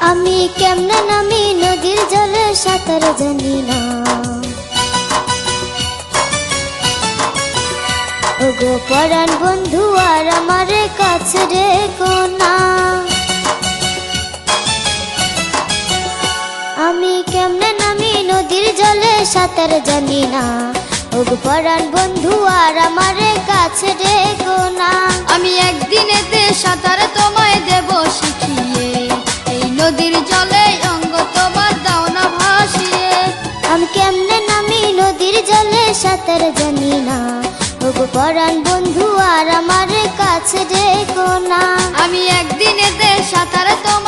আমি কেমনে নামি নদীর জলে সাঁতার জানি না। ওগো পরাণ বন্ধু আর আমার কাছে রেখো না। আমি কেমনে নামি নদীর জলে সাঁতার জানি না। ওগো পরাণ বন্ধু আর আমার কাছে রেখো না। আমি একদিনেতে সাঁতার তোমায় দেব শিখিয়ে, এই নদীর জলে অঙ্গ তোমার দাও না ভাসিয়ে। আমি কেমনে নামি নদীর জলে সাঁতার জানি না। ওগো পরাণ বন্ধু আর আমার কাছে রেখো না। আমি একদিনেতে সাঁতার তোমায়